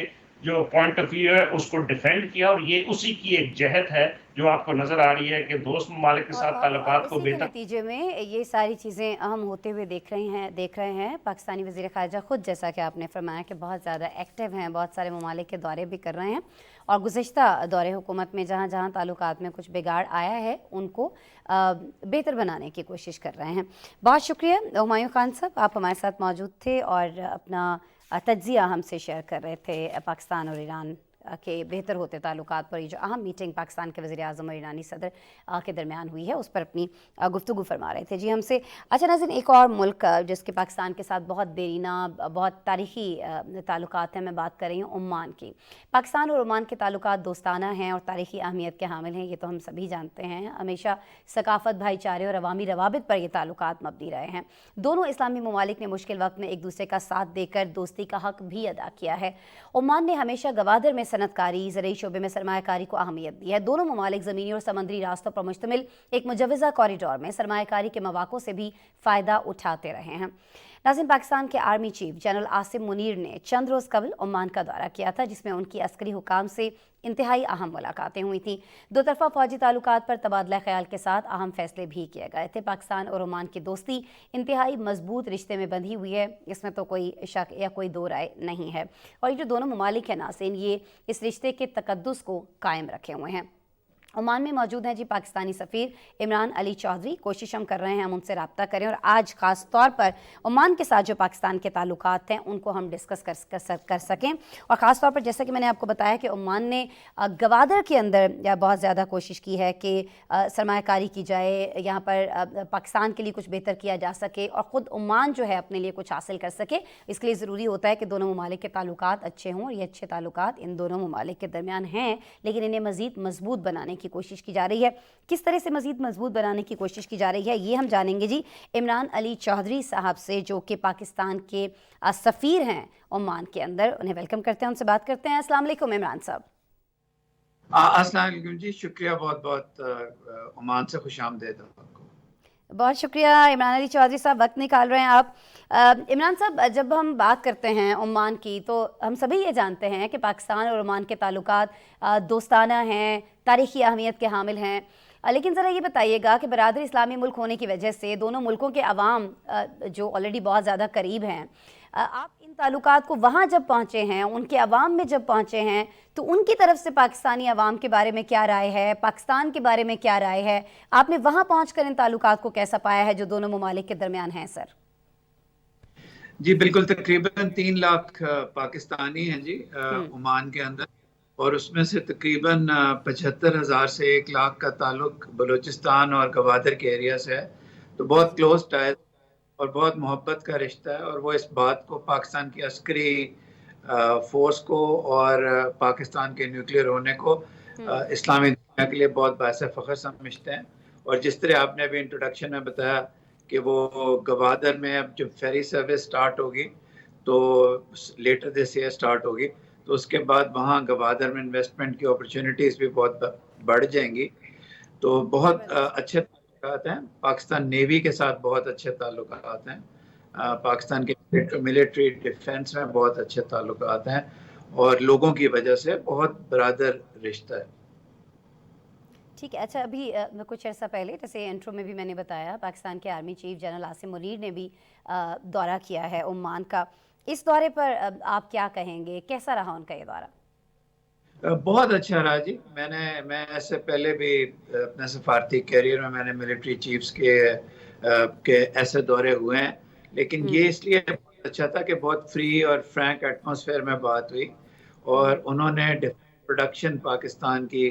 जो पॉइंट ऑफ व्यू है उसको डिफेंड किया। और ये उसी की एक जहद है जो आपको नजर आ रही है कि दोस्त ममालिक के साथ ताल्लुकात को बेहतर। नतीजे में ये सारी चीज़ें अहम होते हुए देख रहे हैं पाकिस्तानी वज़ीर ख़ारिजा खुद, जैसा कि आपने फरमाया कि बहुत ज़्यादा एक्टिव हैं, बहुत सारे ममालिक के दौरे भी कर रहे हैं और गुज़श्ता दौरे हुकूमत में जहाँ जहाँ ताल्लुकात में कुछ बिगाड़ आया है उनको बेहतर बनाने की कोशिश कर रहे हैं। बहुत शुक्रिया हुमायूं खान साहब, आप हमारे साथ मौजूद थे और अपना तज्ज़िया हमसे शेयर कर रहे थे पाकिस्तान और ईरान के बेहतर होते ताल्लुकात पर। ये जो अहम मीटिंग पाकिस्तान के वज़ीर आज़म और ईरानी सदर के दरमियान हुई है उस पर अपनी गुफ्तगू फरमा रहे थे जी हमसे। अच्छा नाज़रीन, एक और मुल्क जिसके पाकिस्तान के साथ बहुत देरीना, बहुत तारीख़ी ताल्लुकात हैं, मैं बात कर रही हूँ ओमान की। पाकिस्तान और ओमान के ताल्लुकात दोस्ताना हैं और तारीख़ी अहमियत के हामिल हैं, ये तो हम सभी जानते हैं। हमेशा सकाफ़त, भाईचारे और अवामी रवाबित पर ये ताल्लुकात मबनी रहे हैं। दोनों इस्लामी ममालिक ने मुश्किल वक्त में एक दूसरे का साथ देकर दोस्ती का हक़ भी अदा किया है। ओमान ने हमेशा गवादर में सनतकारी, ज़रूरी शोबे में सरमायाकारी को अहमियत दी है। दोनों ममालिक ज़मीनी और समंदरी रास्तों पर मुश्तमिल एक मुजवज़ा कॉरिडोर में सरमायाकारी के मौक़ों से भी फ़ायदा उठाते रहे हैं। नाज़रीन, पाकिस्तान के army chief general Asim Munir ने चंद रोज़ कबल ओमान का दौरा किया था जिसमें उनकी अस्करी हुकाम से इंतहाई अहम मुलाकातें हुई थी। दो तरफ़ा फ़ौजी ताल्लुकात पर तबादला ख्याल के साथ अहम फैसले भी किए गए थे। पाकिस्तान और ओमान की दोस्ती इंतहाई मजबूत रिश्ते में बंधी हुई है, इसमें तो कोई शक या कोई दो राय नहीं है। और ये जो दोनों ममालिक हैं नाज़रीन, ये इस रिश्ते के तकद्दुस को कायम रखे हुए हैं। ओमान में मौजूद हैं जी पाकिस्तानी सफ़ीर इमरान अली चौधरी। कोशिश हम कर रहे हैं हम उनसे रब्ता करें और आज ख़ास तौर पर ओमान के साथ जो पाकिस्तान के ताल्लुकात हैं उनको हम डिस्कस कर सकें। और ख़ास तौर पर जैसा कि मैंने आपको बताया कि ओमान ने गवादर के अंदर बहुत ज़्यादा कोशिश की है कि सरमायाकारी की जाए, यहाँ पर पाकिस्तान के लिए कुछ बेहतर किया जा सके और ख़ुद ओमान जो है अपने लिए कुछ हासिल कर सके। इसके लिए ज़रूरी होता है कि दोनों ममालिक के ताल्लुकात अच्छे हों और ये अच्छे ताल्लुकात इन दोनों ममालिक के दरमियान हैं, लेकिन इन्हें मज़ीद मजबूत बनाने की कोशिश की जा रही है। किस तरह से मज़ीद मजबूत बनाने की कोशिश की जा रही है ये हम जानेंगे जी इमरान अली चौधरी साहब से, जो कि पाकिस्तान के सफ़ीर हैं ओमान के अंदर। उन्हें वेलकम करते हैं, उनसे बात करते हैं। अस्सलाम वालेकुम इमरान साहब। अस्सलाम वालेकुम जी, शुक्रिया बहुत बहुत, ओमान से खुशामदीद आपको। बहुत शुक्रिया इमरान अली चौधरी साहब, वक्त निकाल रहे हैं आप। इमरान साहब, जब हम बात करते हैं ओमान की तो हम सभी ये जानते हैं कि पाकिस्तान और ओमान के ताल्लुकात दोस्ताना हैं, तारीख़ी अहमियत के हामिल हैं, लेकिन ज़रा ये बताइएगा कि बरादर इस्लामी मुल्क होने की वजह से दोनों मुल्कों के अवाम जो ऑलरेडी बहुत ज़्यादा करीब हैं, آپ ان تعلقات کو وہاں جب پہنچے ہیں، ان کے عوام میں جب پہنچے ہیں، تو ان کی طرف سے پاکستانی عوام کے بارے میں کیا رائے ہے، پاکستان کے بارے میں کیا رائے ہے؟ آپ نے وہاں پہنچ کر ان تعلقات کو کیسا پایا ہے جو دونوں ممالک کے درمیان ہیں سر؟ جی بالکل، تقریباً 3 لاکھ پاکستانی ہیں جی عمان کے اندر، اور اس میں سے تقریباً 75,000 سے 1 لاکھ کا تعلق بلوچستان اور گوادر کے ایریا سے ہے. تو بہت کلوز ٹائز اور بہت محبت کا رشتہ ہے، اور وہ اس بات کو پاکستان کی عسکری فورس کو اور پاکستان کے نیوکلیئر ہونے کو اسلامی دنیا کے لیے بہت باعث فخر سمجھتے ہیں. اور جس طرح آپ نے ابھی انٹروڈکشن میں بتایا کہ وہ گوادر میں اب جب فیری سروس سٹارٹ ہوگی تو لیٹر دس ایئر سٹارٹ ہوگی، تو اس کے بعد وہاں گوادر میں انویسٹمنٹ کی اپرچونیٹیز بھی بہت بڑھ جائیں گی. تو بہت اچھے تعلقات ہیں، پاکستان نیوی کے ساتھ بہت اچھے تعلقات ہیں، پاکستان کے ملٹری ڈیفنس میں بہت اچھے تعلقات ہیں، اور لوگوں کی وجہ سے بہت برادر رشتہ ہے. ٹھیک ہے. اچھا، ابھی کچھ عرصہ پہلے، جیسے انٹرو میں بھی میں نے بتایا، پاکستان کے army chief general Asim Munir نے بھی دورہ کیا ہے عمان کا. اس دورے پر آپ کیا کہیں گے، کیسا رہا ان کا یہ دورہ؟ بہت اچھا رہا جی. میں ایسے پہلے بھی اپنے سفارتی کیریئر میں نے ملٹری چیفز کے ایسے دورے ہوئے ہیں، لیکن یہ اس لیے بہت اچھا تھا کہ بہت فری اور فرینک ایٹماسفیئر میں بات ہوئی، اور انہوں نے ڈیفنس پروڈکشن پاکستان کی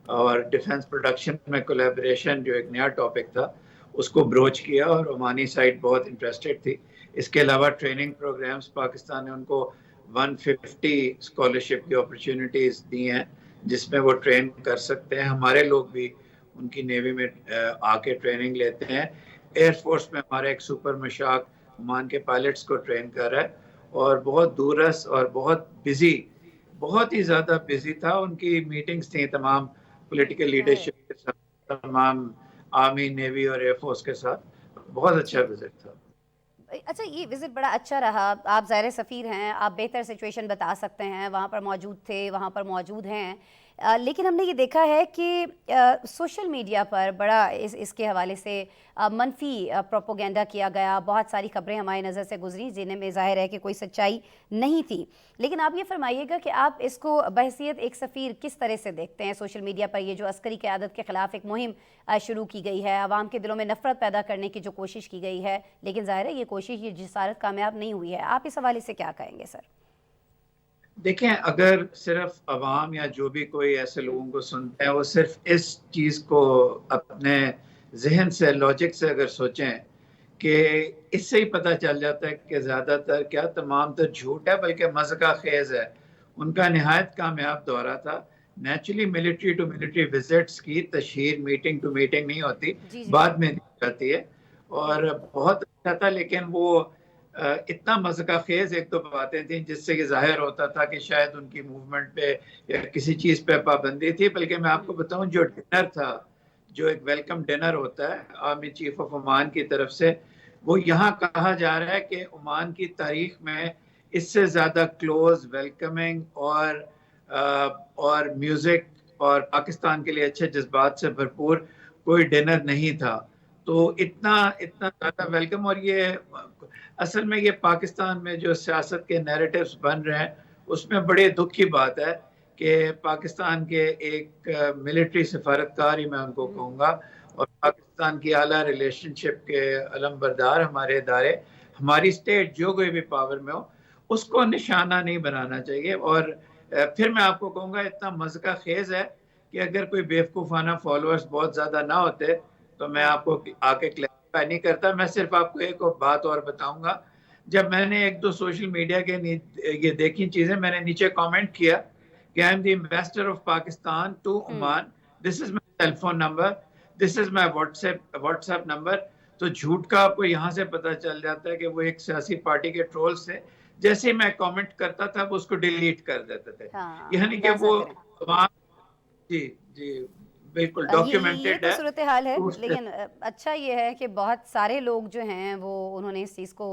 اور ڈیفنس پروڈکشن میں کولیبریشن جو ایک نیا ٹاپک تھا اس کو بروچ کیا، اور عمانی سائٹ بہت انٹرسٹڈ تھی. اس کے علاوہ ٹریننگ پروگرامز پاکستان نے ان کو 150 اسکالرشپ کی اپرچونیٹیز دی ہیں جس میں وہ ٹرین کر سکتے ہیں. ہمارے لوگ بھی ان کی نیوی میں آ کے ٹریننگ لیتے ہیں. ایئر فورس میں ہمارا ایک سپر مشاق عمان کے پائلٹس کو ٹرین کر رہا ہے، اور بہت دورس اور بہت بزی، بہت ہی زیادہ بزی تھا. ان کی میٹنگز تھیں تمام پولیٹیکل لیڈرشپ کے ساتھ، تمام آرمی، نیوی اور ایئر فورس کے ساتھ. بہت اچھا وزٹ تھا. اچھا، یہ وزٹ بڑا اچھا رہا. آپ ظاہر سفیر ہیں، آپ بہتر سچویشن بتا سکتے ہیں، وہاں پر موجود تھے، وہاں پر موجود ہیں. لیکن ہم نے یہ دیکھا ہے کہ سوشل میڈیا پر بڑا اس کے حوالے سے منفی پروپوگینڈا کیا گیا. بہت ساری خبریں ہماری نظر سے گزری جنہیں میں ظاہر ہے کہ کوئی سچائی نہیں تھی. لیکن آپ یہ فرمائیے گا کہ آپ اس کو بحیثیت ایک سفیر کس طرح سے دیکھتے ہیں؟ سوشل میڈیا پر یہ جو عسکری قیادت کے خلاف ایک مہم شروع کی گئی ہے، عوام کے دلوں میں نفرت پیدا کرنے کی جو کوشش کی گئی ہے، لیکن ظاہر ہے یہ کوشش، یہ جسارت کامیاب نہیں ہوئی ہے. آپ اس حوالے سے کیا کہیں گے سر؟ دیکھیں، اگر صرف عوام یا جو بھی کوئی ایسے لوگوں کو سنتے ہیں وہ صرف اس چیز کو اپنے ذہن سے، لاجک سے اگر سوچیں کہ اس سے ہی پتہ چل جاتا ہے کہ زیادہ تر کیا تمام تو جھوٹ ہے بلکہ مذاق خیز ہے. ان کا نہایت کامیاب دورہ تھا. Naturally military to military visits کی تشہیر میٹنگ ٹو میٹنگ نہیں ہوتی، بعد میں دی جاتی ہے، اور بہت اچھا تھا. لیکن وہ اتنا مذاق خیز ایک دو باتیں تھیں جس سے یہ ظاہر ہوتا تھا کہ شاید ان کی موومنٹ پہ یا کسی چیز پہ پابندی تھی. بلکہ میں آپ کو بتاؤں، جو ڈنر تھا، جو ایک ویلکم ڈنر ہوتا ہے آرمی چیف آف عمان کی طرف سے، وہ یہاں کہا جا رہا ہے کہ عمان کی تاریخ میں اس سے زیادہ کلوز، ویلکمنگ اور میوزک اور پاکستان کے لیے اچھے جذبات سے بھرپور کوئی ڈنر نہیں تھا. تو اتنا زیادہ ویلکم. اور یہ اصل میں یہ پاکستان میں جو سیاست کے نیریٹیوز بن رہے ہیں اس میں بڑے دکھ کی بات ہے کہ پاکستان کے ایک ملٹری سفارتکار ہی میں ان کو کہوں گا، اور پاکستان کی اعلیٰ ریلیشن شپ کے علم بردار ہمارے ادارے، ہماری اسٹیٹ جو کوئی بھی پاور میں ہو، اس کو نشانہ نہیں بنانا چاہیے. اور پھر میں آپ کو کہوں گا اتنا مذاق خیز ہے کہ اگر کوئی بیوقوفانہ فالوورز بہت زیادہ نہ ہوتے تو میں آپ کو آ کے کلیریفائی نہیں کرتا. میں صرف آپ کو ایک بات اور بتاؤں گا. جب میں نے ایک دو سوشل میڈیا کے یہ دیکھی چیزیں، میں نے نیچے کامنٹ کیا کہ I am the ambassador of Pakistan to Oman, this is my telephone number, this is my WhatsApp number. تو جھوٹ کا آپ کو یہاں سے پتہ چل جاتا ہے کہ وہ ایک سیاسی پارٹی کے ٹرولز تھے. جیسے ہی میں کامنٹ کرتا تھا وہ اس کو ڈیلیٹ کر دیتے تھے. یعنی کہ وہ جی بالکل ڈاکیومنٹڈ ہے. یہ تو صورتحال ہے. لیکن اچھا یہ ہے کہ بہت سارے لوگ جو ہیں وہ انہوں نے اس چیز کو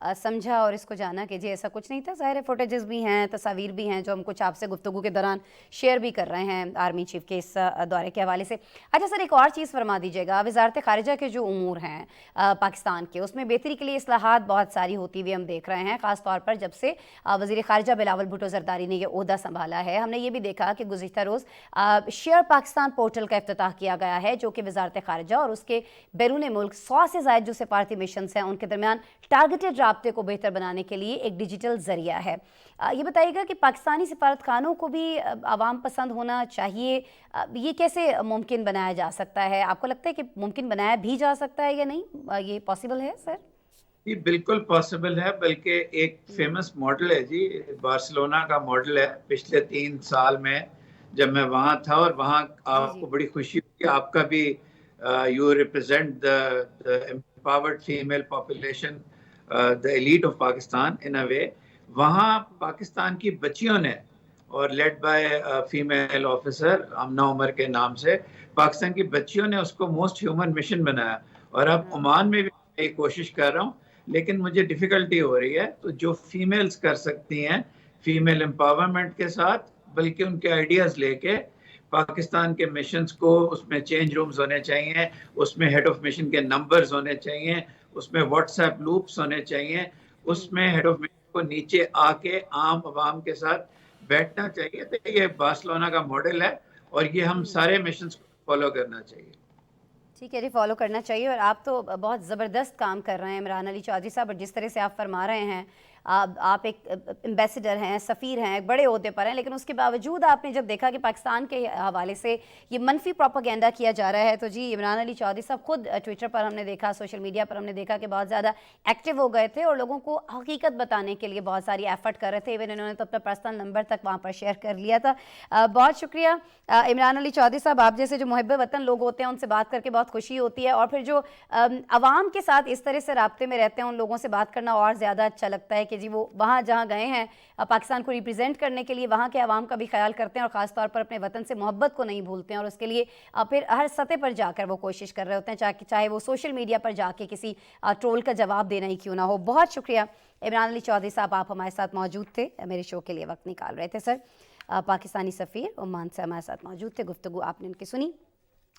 समझा और इसको जाना कि जी ऐसा कुछ नहीं था। ज़ाहिर है फुटेजेस भी हैं, तस्वीर भी हैं जो हम कुछ आपसे गुफ्तगू के दौरान शेयर भी कर रहे हैं आर्मी चीफ के इस दौरे के हवाले से। अच्छा सर, एक और चीज़ फरमा दीजिएगा, वज़ारत ख़ारिजा के जो उमूर हैं पाकिस्तान के, उसमें बेहतरी के लिए इस्लाहात बहुत सारी होती हुई हम देख रहे हैं, ख़ास तौर पर जब से वज़ीर ख़ारिजा बिलावल भुट्टो ज़रदारी ने यह ओहदा संभाला है। हमने ये भी देखा कि गुज़िश्ता रोज़ शेयर पाकिस्तान पोर्टल का इफ्तिताह किया गया है, जो कि वज़ारत ख़ारिजा और उसके बैरून मुल्क 100 से ज़ायद जो सफारती मिशन हैं उनके दरमियान टारगेटेड राब्ते को बेहतर बनाने के लिए एक डिजिटल ज़रिया है। ये बताइएगा कि पाकिस्तानी सफारत खानों को भी आवाम पसंद होना चाहिए, ये कैसे मुमकिन बनाया जा सकता है? आपको लगता है कि मुमकिन बनाया भी जा सकता है या नहीं, ये पॉसिबल है सर? ये बिल्कुल पॉसिबल है, बल्कि एक फेमस मॉडल है जी, बार्सिलोना का मॉडल है। पिछले 3 साल में जब मैं वहाँ था और वहाँ आपको बड़ी खुशी हुई, आपका भी you represent the empowered female population, the elite of Pakistan in a way. वहाँ पाकिस्तान की बच्चियों ने, और led by female officer Amna Umar के नाम से, पाकिस्तान की बच्चियों ने उसको मोस्ट ह्यूमन मिशन बनाया। और अब ओमान में भी मैं कोशिश कर रहा हूँ, लेकिन मुझे डिफ़िकल्टी हो रही है। तो जो फीमेल्स कर सकती हैं फीमेल एम्पावरमेंट के साथ, बल्कि उनके आइडियाज़ लेके पाकिस्तान के मिशंस को, उसमें चेंज रूम्स होने चाहिए, उसमें हेड ऑफ मिशन के नंबर्स होने चाहिए, उसमें व्हाट्सएप लूप्स होने चाहिए, उसमें हेड ऑफ मिशन को नीचे आके आम आवाम के साथ बैठना चाहिए। तो ये बार्सिलोना का मॉडल है और ये हम सारे मिशंस को फॉलो करना चाहिए। ठीक है जी, फॉलो करना चाहिए। और आप तो बहुत ज़बरदस्त काम कर रहे हैं इमरान अली चौधरी साहब, और जिस तरह से आप फरमा रहे हैं, आप एक एम्बेसडर हैं, सफ़ीर हैं, एक बड़े ओहदे पर हैं, लेकिन उसके बावजूद आपने जब देखा कि पाकिस्तान के हवाले से ये मनफी प्रोपेगेंडा किया जा रहा है, तो जी इमरान अली चौधरी साहब खुद ट्विटर पर हमने देखा, सोशल मीडिया पर हमने देखा कि बहुत ज़्यादा एक्टिव हो गए थे और लोगों को हकीकत बताने के लिए बहुत सारी एफर्ट कर रहे थे। इवन इन्होंने तो अपना पर्सनल नंबर तक वहाँ पर शेयर कर लिया था। बहुत शुक्रिया इमरान अली चौधरी साहब, आप जैसे जो मुहिब वतन लोग होते हैं उनसे बात करके बहुत खुशी होती है, और फिर जो अवाम के साथ इस तरह से राब्ते में रहते हैं उन लोगों से बात करना और ज़्यादा अच्छा लगता है कि जी वो वहाँ जहाँ गए हैं पाकिस्तान को रिप्रेजेंट करने के लिए, वहाँ के अवाम का भी ख्याल करते हैं और ख़ास तौर पर अपने वतन से मोहब्बत को नहीं भूलते हैं, और उसके लिए फिर हर सतह पर जाकर वो कोशिश कर रहे होते हैं, चाहे वो सोशल मीडिया पर जाके किसी ट्रोल का जवाब देना ही क्यों ना हो। बहुत शुक्रिया इमरान अली चौधरी साहब, आप हमारे साथ मौजूद थे, मेरे शो के लिए वक्त निकाल रहे थे सर। पाकिस्तानी सफ़ीर ओमान से हमारे साथ मौजूद थे, गुफ्तगू आपने उनकी सुनी।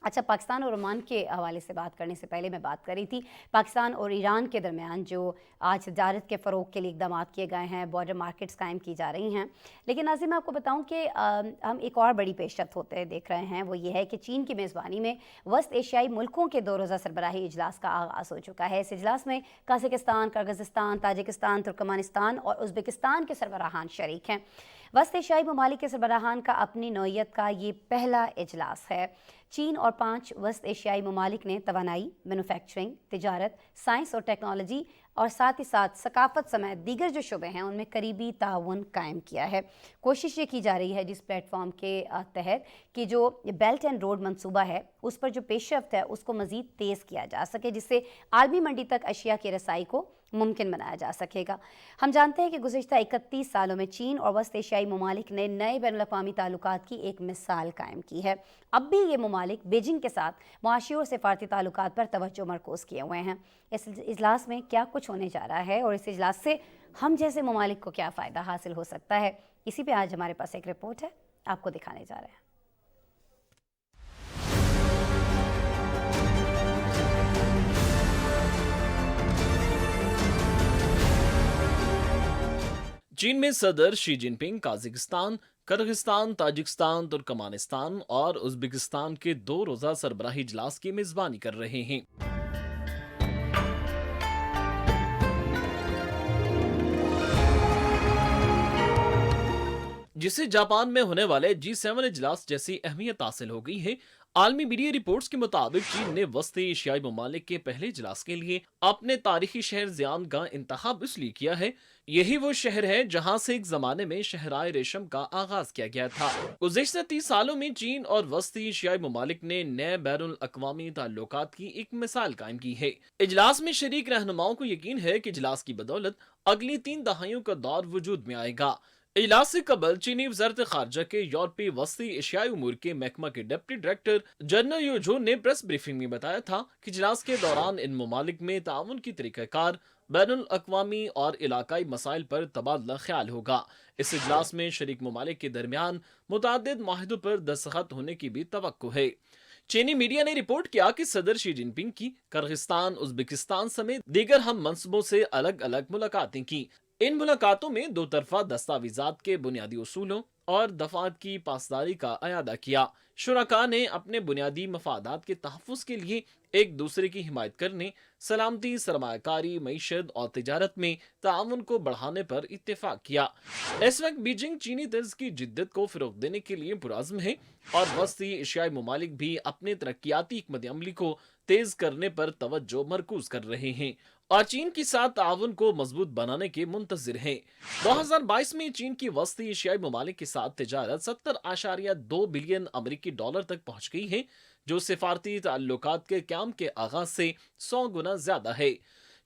अच्छा, पाकिस्तान और ओमान के हवाले से बात करने से पहले मैं बात कर रही थी पाकिस्तान और ईरान के दरमियान जो आज तजारत के फ़रोग के लिए इकदाम किए गए हैं, बॉर्डर मार्केट्स कायम की जा रही हैं। लेकिन नाज़रीन मैं आपको बताऊं कि हम एक और बड़ी पेशरफ्त होते देख रहे हैं, वो ये है कि चीन की मेज़बानी में वस्त एशियाई मुल्कों के 2 रोज़ा सरबराही इजलास का आगाज़ हो चुका है। इस इजलास में कज़ाकिस्तान, किर्गिज़स्तान, ताजिकिस्तान, तुर्कमेनिस्तान और उज़्बेकिस्तान के सरबराहान शरीक हैं। वस्त एशियाई ममालिक के सरबराहान का अपनी नौइयत का ये पहला इजलास है। चीन और 5 वस्त एशियाई ममालिक ने तवानाई, मैन्युफैक्चरिंग, तिजारत, साइंस और टेक्नोलॉजी और साथ ही साथ सकाफत समेत दीगर जो शुबे हैं उनमें करीबी ताउन कायम किया है। कोशिश ये की जा रही है जिस प्लेटफॉर्म के तहत कि जो बेल्ट एंड रोड मंसूबा है उस पर जो पेशरफ्त है उसको मज़ीद तेज़ किया जा सके, जिससे आलमी मंडी तक अशिया की रसाई को मुमकिन बनाया जा सकेगा। हम जानते हैं कि गुज़िश्ता 31 सालों में चीन और वस्त एशियाई ममालिक ने नए बैनुल-अक़वामी ताल्लुकात की एक मिसाल कायम की है। अब भी ये ममालिक बीजिंग के साथ मुआशी और सिफारती ताल्लुकात पर तवज्जो मरकूज़ किए हुए हैं। इस इजलास में क्या कुछ होने जा रहा है और इस इजलास से हम जैसे ममालिक को क्या फ़ायदा हासिल हो सकता है, इसी पे आज हमारे पास एक रिपोर्ट है, आपको दिखाने जा रहे हैं। चीन में सदर Xi Jinping Kazakhstan, Kyrgyzstan, Tajikistan, Turkmenistan और उज़्बेकिस्तान के 2 रोज़ा सरबराही इजलास की मेज़बानी कर रहे हैं। जिसे जापान में होने वाले G7 इजलास जैसी अहमियत हासिल हो गई है। आलमी मीडिया रिपोर्ट्स के मुताबिक चीन ने वस्ती एशियाई ममालिक के पहले इजलास के लिए अपने तारीखी शहर ज़ियान का इंतखाब इसलिए किया है। यही वो शहर है जहां से एक जमाने में शहराए रेशम का आगाज किया गया था। गुज़िश्ता 30 सालों में चीन और वस्ती एशियाई ममालिक ने नए बैनुल अक़वामी ताल्लुकात की एक मिसाल कायम की है। इजलास में शरीक रहनुमाओं को यकीन है कि इजलास की बदौलत अगली 3 दहाइयों का दौर वजूद में आएगा। इजलास से कबल चीनी वज़ारत ख़ारिजा के यूरोपीय वस्ती एशियाई उमूर के महकमा के डिप्टी डायरेक्टर जनरल योजो ने प्रेस ब्रीफिंग में बताया था कि इजलास के दौरान इन ममालिक में ताउन की तरीक़ाकार बैनुल अक़वामी और इलाकाई मसाइल पर तबादला ख्याल होगा। इस इजलास में शरीक ममालिक के दरमियान मुतादिद माहिदों पर दस्तखत होने की भी तवक्को है। चीनी मीडिया ने रिपोर्ट किया कि सदर शी जिनपिंग की किर्गिस्तान, उज़्बेकिस्तान समेत दीगर हम मनसबों से अलग अलग मुलाकातें की। इन मुलाकातों में दो तरफा दस्तावेजात के बुनियादी उसूलों और दफात की पासदारी का अयादा किया। शुरका ने अपने बुनियादी मफादात के तहफ़्फ़ुज़ के लिए एक दूसरे की हिमायत करने, सलामती, सरमायाकारी, मईशत और तिजारत में ताउन को बढ़ाने पर इत्तेफाक किया। इस वक्त बीजिंग चीनी तर्ज की जिद्दत को फ़रोग़ देने के लिए पुरअज़्म है और वस्ती एशियाई ममालिक भी अपने तरक्याती हिकमत अमली को तेज करने पर तवज्जो मरकूज कर रहे हैं और चीन के साथ ताउन को मजबूत बनाने के मुंतज़िर हैं। 2022 में चीन की वस्ती एशियाई ममालिक के साथ तिजारत 70.2 बिलियन अमरीकी डॉलर तक पहुंच गई है, जो सिफारती ताल्लुकात के क़याम के आगाज से 100 गुना ज्यादा है।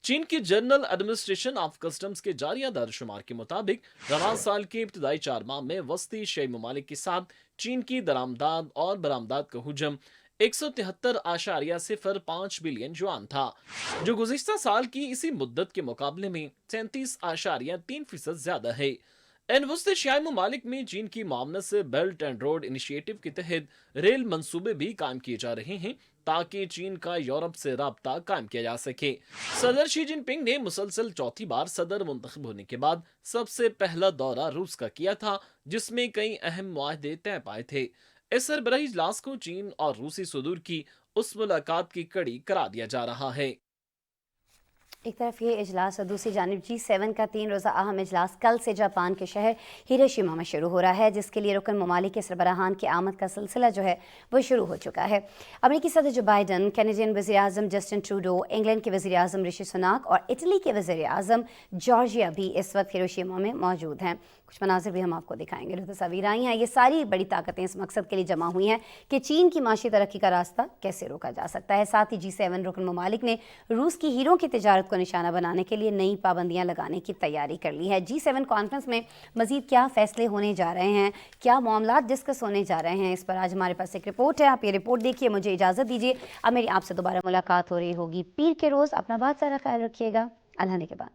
चीन की जनरल एडमिनिस्ट्रेशन ऑफ कस्टम्स के जारी दारशुमार के मुताबिक रवान साल के इब्तदाई 4 माह में वस्ती एशियाई ममालिक के साथ चीन की दरामदाद और बरामदाद का हुजम 173.05 बिलियन युआन था, जो गुज़िश्ता साल की इसी मुद्दत के मुकाबले में 37.3% ज्यादा है। इन वस्त एशियाई ममालिक में चीन की मामनत से बेल्ट एंड रोड इनिशिएटिव के तहत रेल मंसूबे भी कायम किए जा रहे हैं ताकि चीन का यूरोप से राब्ता कायम किया जा सके। सदर शी जिनपिंग ने मुसलसल चौथी बार सदर मुंतखब होने के बाद सबसे पहला दौरा रूस का किया था, जिसमें कई अहम मुआहदे तय पाए थे। इस सरबराही इजलास को चीन और रूसी सदूर की उस मुलाकात की कड़ी करार दिया जा रहा है। एक तरफ ये इजलास और दूसरी जानिब G7 का 3 रोज़ा अहम इजलास कल से जापान के शहर हिरोशिमा में शुरू हो रहा है, जिसके लिए रुकन ममालिक के सरबराहान की आमद का सिलसिला जो है वो शुरू हो चुका है। अमरीकी सदर जो बाइडन, कैनेडियन वज़ीर आज़म जस्टिन ट्रूडो, इंग्लैंड के वज़ीर आज़म ऋषि सुनाक और इटली के वज़ीर आज़म जॉर्जिया भी इस वक्त हिरोशिमा में मौजूद हैं। कुछ मनाजिर भी हम आपको दिखाएंगे, जो तस्वीरें आई हैं। ये सारी बड़ी ताकतें इस मकसद के लिए जमा हुई हैं कि चीन की माशी तरक्की का रास्ता कैसे रोका जा सकता है। साथ ही G7 रुकन ममालिक ने रूस की हीरों की तिजारत को निशाना बनाने के लिए नई पाबंदियां लगाने की तैयारी कर ली है। G7 कॉन्फ्रेंस में मजीद क्या फैसले होने जा रहे हैं, क्या मामलात डिस्कस होने जा रहे हैं, इस पर आज हमारे पास एक रिपोर्ट है। आप ये रिपोर्ट देखिए, मुझे इजाज़त दीजिए। अब मेरी आपसे दोबारा मुलाकात हो रही होगी पीर के रोज़। अपना बहुत सारा ख्याल रखिएगा। अल्लाह ने के बाद।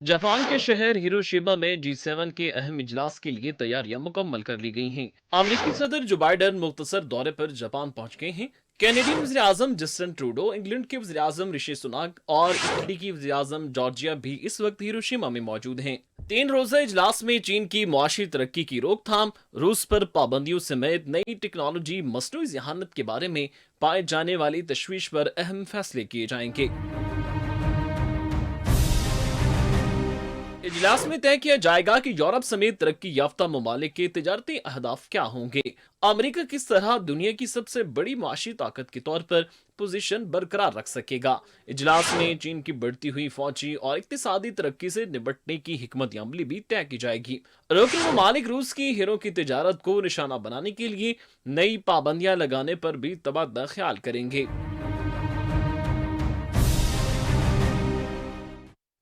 जापान के शहर हिरोशिमा में G7 के अहम इजलास के लिए तैयारियां मुकम्मल कर ली गई हैं। अमेरिकी सदर जो बाइडन मुख्तसर दौरे पर जापान पहुंच गए हैं। कैनेडियन वज़ीर आज़म जस्टिन ट्रूडो, इंग्लैंड के वज़ीर आज़म ऋषि सुनाक और इटली की वज़ीर आज़म जॉर्जिया भी इस वक्त हिरोशिमा में मौजूद हैं। 3 रोज़ा इजलास में चीन की मुआशी तरक्की की रोकथाम, रूस पर पाबंदियों समेत नई टेक्नोलॉजी, मसनूई ज़हानत के बारे में पाए जाने वाली तशवीश पर अहम फैसले किए जाएंगे। इजलास में तय किया जाएगा कि यूरोप समेत तरक्की याफ्ता ममालिक के तिजारती अहदाफ क्या होंगे। अमेरिका किस तरह दुनिया की सबसे बड़ी मुआशी ताकत के तौर पर पोजीशन बरकरार रख सकेगा। इजलास में चीन की बढ़ती हुई फौजी और इक्तिसादी तरक्की से निपटने की हिकमत अमली भी तय की जाएगी। रुकन ममालिक रूस की हीरों की तिजारत को निशाना बनाने के लिए नई पाबंदियां लगाने पर भी तबादला ख्याल करेंगे।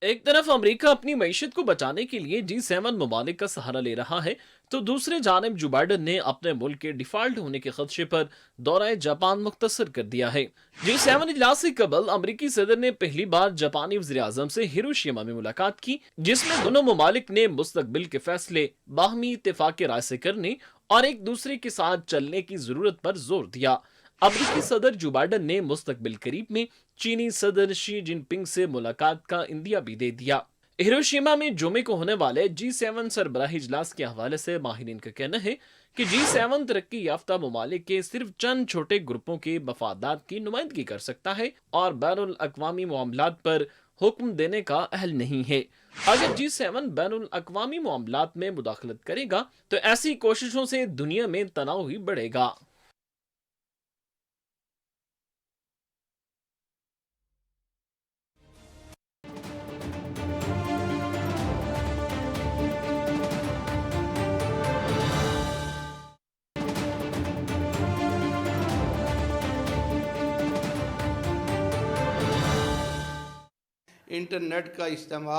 एक तरफ अमेरिका अपनी मईशत को बचाने के लिए G7 ममालिक का सहारा ले रहा है, तो दूसरे जानिब जो बाइडन ने अपने मुल्क के डिफॉल्ट होने के खदशे पर दौरा जापान मुख्तसर कर दिया है। G7 इजलास से कबल अमेरिकी सदर ने पहली बार जापानी वज़ीर आज़म से हिरोशिमा में मुलाकात की, जिसमें दोनों ममालिक ने मुस्तकबिल के फैसले बाहमी इत्तेफाक के राय से करने और एक दूसरे के साथ चलने की जरूरत पर जोर दिया। अमेरिकी सदर जो बाइडन ने मुस्तकबिल करीब में चीनी सदर शी जिनपिंग से मुलाकात का इंदिया भी दे दिया। हिरोशिमा में जुमे को होने वाले G7 सरबराही इजलास के हवाले से माहिरीन का कहना है कि G7 तरक्की याफ्ता ममालिक के सिर्फ चंद छोटे ग्रुपों के मफादात की नुमाइंदगी कर सकता है और बैनुल अक़वामी मामलात पर हुक्म देने का अहल नहीं है। अगर G7 बैनुल अक़वामी मामलात में मुदाखलत करेगा तो ऐसी कोशिशों से दुनिया में तनाव ही बढ़ेगा। इंटरनेट का इस्तेमाल